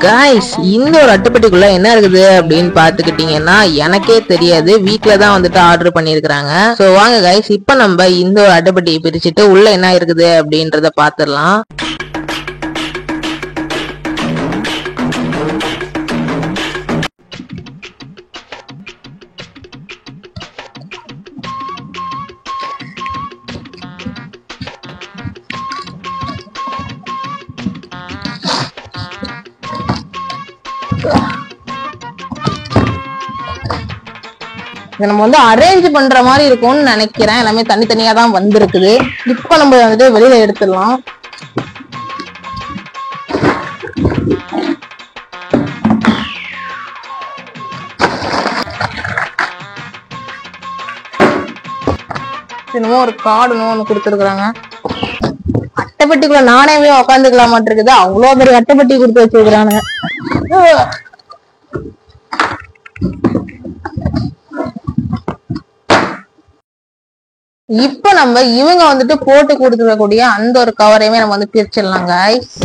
Guys, இந்த ஒரு அட்டைப்பெட்டிக்குள்ள என்ன இருக்குது அப்படின்னு பாத்துக்கிட்டீங்கன்னா எனக்கே தெரியாது. வீட்டுல தான் வந்துட்டு ஆர்டர் பண்ணிருக்காங்க. சோ வாங்க கைஸ், இப்ப நம்ம இந்த ஒரு அட்டைப்பெட்டியை பிரிச்சுட்டு உள்ள என்ன இருக்குது அப்படின்றத பாத்துடலாம். இதை நம்ம வந்து அரேஞ்ச் பண்ற மாதிரி இருக்கும்னு நினைக்கிறேன். எல்லாமே தனித்தனியா தான் வந்திருக்குது. இப்ப நம்ம வந்துட்டு வெளியில எடுத்துடலாம். இன்னமும் ஒரு கார்டு ஒண்ணு கொடுத்துருக்காங்க. அட்டைப்பெட்டிக்குள்ள நானே உட்காந்துக்கலாம் மாட்டிருக்குது. அவ்வளவு பெரிய அட்டைப்பெட்டி கொடுத்து வச்சிருக்கிறானுங்க. இப்ப நம்ம இவங்க வந்துட்டு போட்டு கொடுத்துக்கூடிய அந்த ஒரு கவரையுமே நம்ம வந்து பிரிச்சிடலாம் கைஸ்.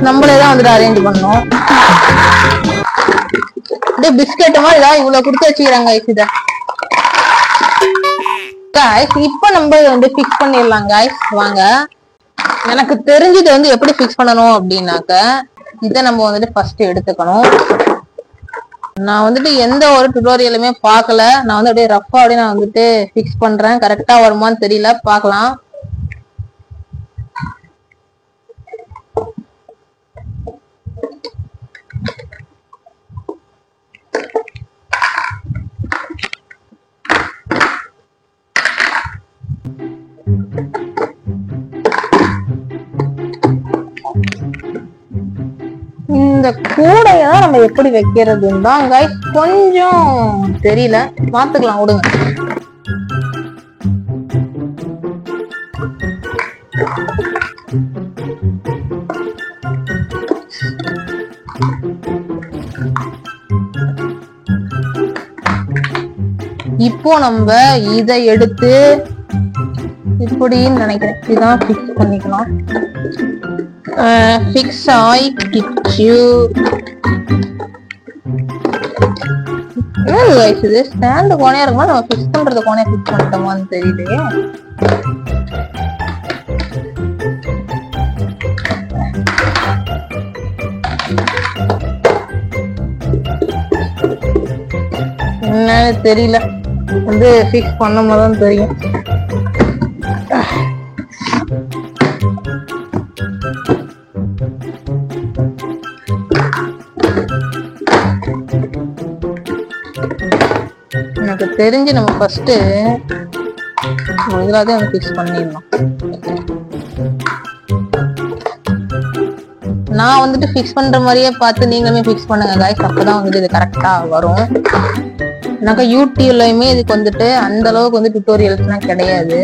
நம்மளேதான் வந்துட்டு அரேஞ்ச் பண்ணோம். பிஸ்கெட் மாதிரி தான் இவ்வளவு கொடுத்து வச்சுக்கிறாங்க. இத கைஸ் இப்ப நம்ம வந்து பிக்ஸ் பண்ணிடலாம் கைஸ். வாங்க, எனக்கு தெரிஞ்சது வந்து எப்படி பிக்ஸ் பண்ணணும் அப்படின்னாக்க இதை நம்ம வந்துட்டு ஃபர்ஸ்ட் எடுத்துக்கணும். நான் வந்துட்டு எந்த ஒரு டுட்டோரியலுமே பார்க்கல. நான் வந்து அப்படியே ரஃபா அப்படியே நான் வந்துட்டு பிக்ஸ் பண்றேன். கரெக்டா வருமான்னு தெரியல, பார்க்கலாம். இந்த கூடையதான் நம்ம எப்படி வைக்கிறதுன்னு தான் கைஸ் கொஞ்சம் தெரியல. பாத்துக்கலாம், விடுங்க. இப்போ நம்ம இதை எடுத்து இப்படின்னு நினைக்கிறேன். இதான் பிக்ஸ் பண்ணிக்கலாம். பிக்ஸ் ஆயிடுச்சு. இது ஸ்டாண்ட் கோணையா இருக்குமா, நம்ம பிக்ஸ் பண்றது கோணையா பிக்ஸ் பண்ணிட்டோமான்னு தெரியலையே. என்னன்னு தெரியல, வந்து பிக்ஸ் பண்ணும் போதுதான் தெரியும். எனக்கு தெரிஞ்சு நம்ம ஃபர்ஸ்ட் முதலாவது வந்து பிக்ஸ் பண்ணிடலாம். நான் வந்துட்டு பிக்ஸ் பண்ற மாதிரியே பார்த்து நீங்களுமே பிக்ஸ் பண்ணுங்க கைஸ். அப்பதான் வந்துட்டு இது கரெக்டா வரும். எனக்கு யூடியூப்லயுமே இதுக்கு வந்துட்டு அந்த அளவுக்கு வந்து டுட்டோரியல்ஸ்லாம் கிடையாது.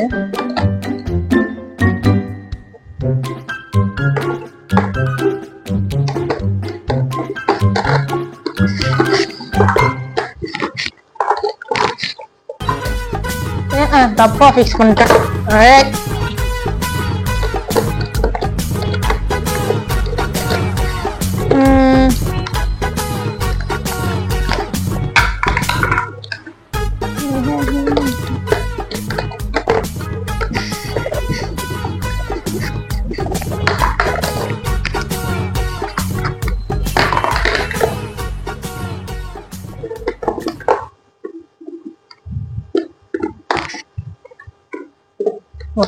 தப்பா பிக்ஸ் பண்ணிட்டேன்.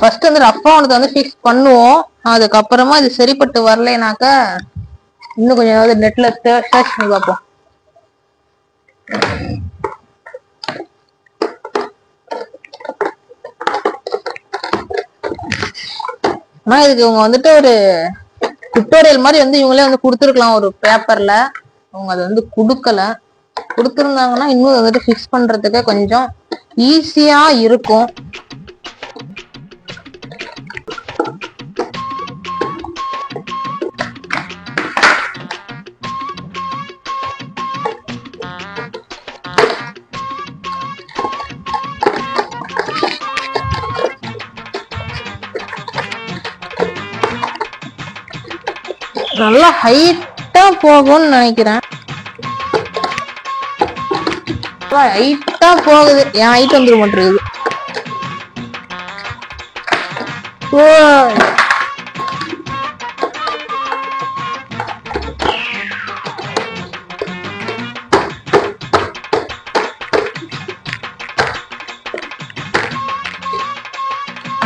ஃபர்ஸ்ட் வந்து ரஃபா வந்து ஃபிக்ஸ் பண்ணுவோம். அதுக்கப்புறமா இது சரிப்பட்டு வரலைனாக்க இன்னும் கொஞ்சம் ஏதாவது நெட்ல சர்ச் பண்ணி பார்ப்போம். ஆனா இதுக்கு இவங்க வந்துட்டு ஒரு டுட்டோரியல் மாதிரி வந்து இவங்களே வந்து கொடுத்துருக்கலாம் ஒரு பேப்பர்ல. அவங்க அதை வந்து கொடுத்துருந்தாங்கன்னா இன்னும் வந்துட்டு ஃபிக்ஸ் பண்றதுக்கு கொஞ்சம் ஈஸியா இருக்கும். நல்லா ஹைட்டா போகும்னு நினைக்கிறேன். ஹைட்டா போகுது. என் ஹைட் வந்துட மாட்டேங்குது.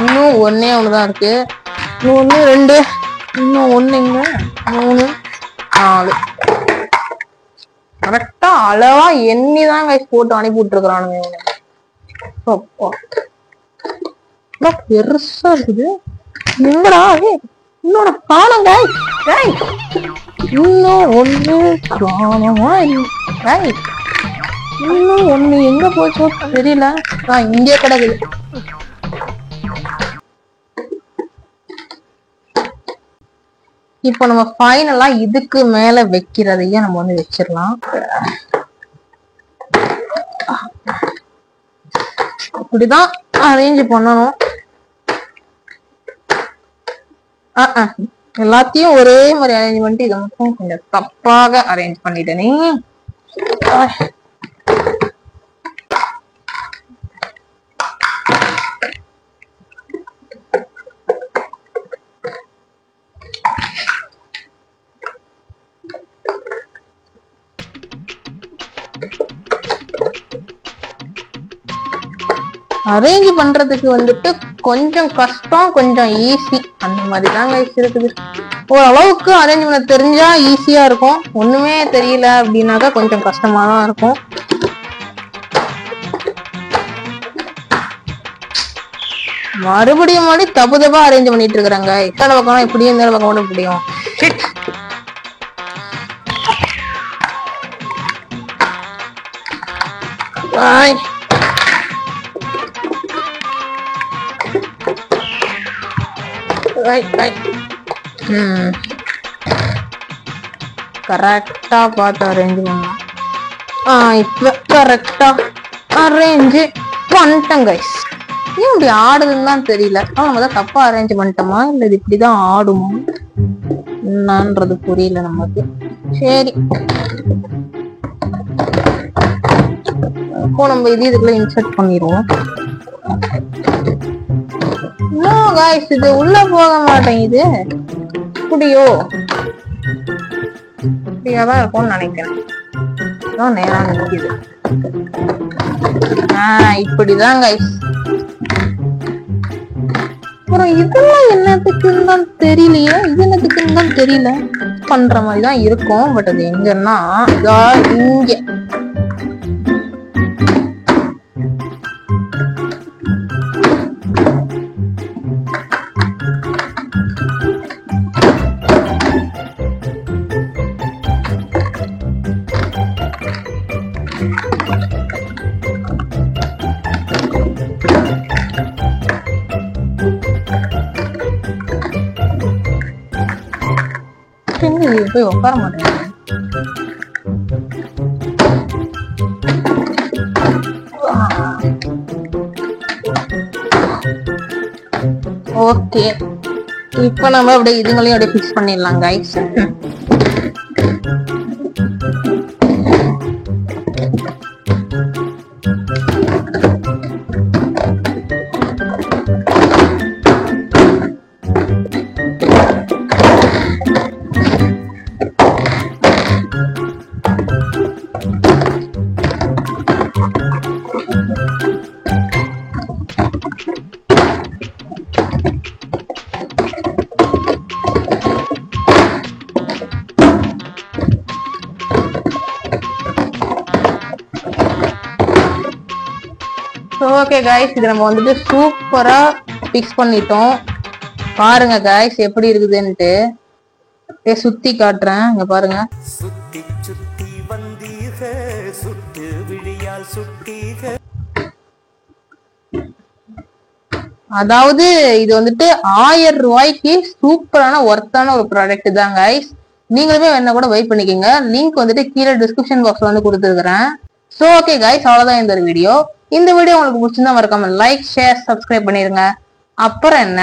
இன்னும் ஒன்னே ஒண்ணுதான் இருக்கு. இன்னும் 1 2 இன்னும் 1 3 4 கரெக்டா அளவா எண்ணிதான் போட்டு அனுப்பி விட்டுருக்கானுங்க. பெருசா இருக்குது. எங்கடா இன்னொன்னு காணுங்க. இன்னும் 1 காணமா இன்னும் 1 எங்க போச்சோ தெரியல. இங்கே கிடக்குது. இப்போ நம்ம ஃபைனலா இதுக்கு மேல வைக்கிறதையே நம்ம வந்து வச்சிடலாம். இப்படிதான் அரேஞ்ச் பண்ணணும். எல்லாத்தையும் ஒரே மாதிரி அரேஞ்ச் பண்ணிட்டு இதை மட்டும் கொஞ்சம் தப்பாக அரேஞ்ச் பண்ணிட்டேனே. அரேஞ்ச் பண்றதுக்கு வந்துட்டு கொஞ்சம் கஷ்டம், கொஞ்சம் ஈஸி, அந்த மாதிரிதான் இருக்குது. ஓரளவுக்கு அரேஞ்ச் பண்ண தெரிஞ்சா ஈஸியா இருக்கும். ஒண்ணுமே தெரியல அப்படின்னாக்கா கொஞ்சம் கஷ்டமா தான் இருக்கும். மறுபடியும் தப்பு அரேஞ்ச் பண்ணிட்டு இருக்கிறாங்க. இத்தனை பக்கம் இப்படியும் இந்த பக்கம் கூட இப்படியும். கரெக்டா பார்த்து அரேஞ்ச் பண்ணலாம். இப்ப கரெக்டா அரேஞ்ச் பண்ணிட்டேன் கைஸ். ஏன் இப்படி ஆடுதுன்னு தான் தெரியல. நம்ம தான் தப்பா அரேஞ்ச் பண்ணிட்டோமா இல்ல இது இப்படிதான் ஆடுமா என்னன்றது புரியல நமக்கு. சரி, இப்போ நம்ம இதுக்குள்ள இன்சர்ட் பண்ணிடுவோம். இது உள்ள போக மாட்டேங்குது. இப்படியோ இப்படியாதான் இருக்கும்னு நினைக்கிறேன். நேரா நிக்குது. இப்படிதான் கைஸ். அப்புறம் இதெல்லாம் என்னத்துக்குன்னு தான் தெரியலையே. இது என்னத்துக்குன்னு தான் தெரியல. பண்ற மாதிரிதான் இருக்கும். பட் அது எங்கன்னா இங்க போய் உட்கார மாட்டேன். ஓகே, இப்ப நம்ம அப்படியே இதுங்களையும் அப்படியே பிக்ஸ் பண்ணிடலாம் கைஸ். ஓகே கைஸ், இது நம்ம வந்துட்டு சூப்பரா பிக்ஸ் பண்ணிட்டோம். பாருங்க கைஸ் எப்படி இருக்குதுன்ட்டு. சுத்தி காட்டுறேன், இங்க பாருங்க. சுத்தி சுத்தி வந்தீக சுட்டு விழியால் சுட்டீக. அதாவது இது வந்துட்டு 1000 ரூபாய்க்கு சூப்பரான ஒர்த்தான ஒரு ப்ராடக்ட் தான் கைஸ். நீங்களுமே வேணா கூட வெயிட் பண்ணிக்கோங்க. லிங்க் வந்துட்டு கீழே டிஸ்கிரிப்ஷன் பாக்ஸ்ல வந்து கொடுத்துருக்கேன். சோ ஓகே கைஸ், அவ்வளவுதான் இந்த வீடியோ. இந்த வீடியோ உங்களுக்கு பிடிச்சிருந்தா மறக்காம லைக், ஷேர், சப்ஸ்கிரைப் பண்ணிருங்க. அப்புறம் என்ன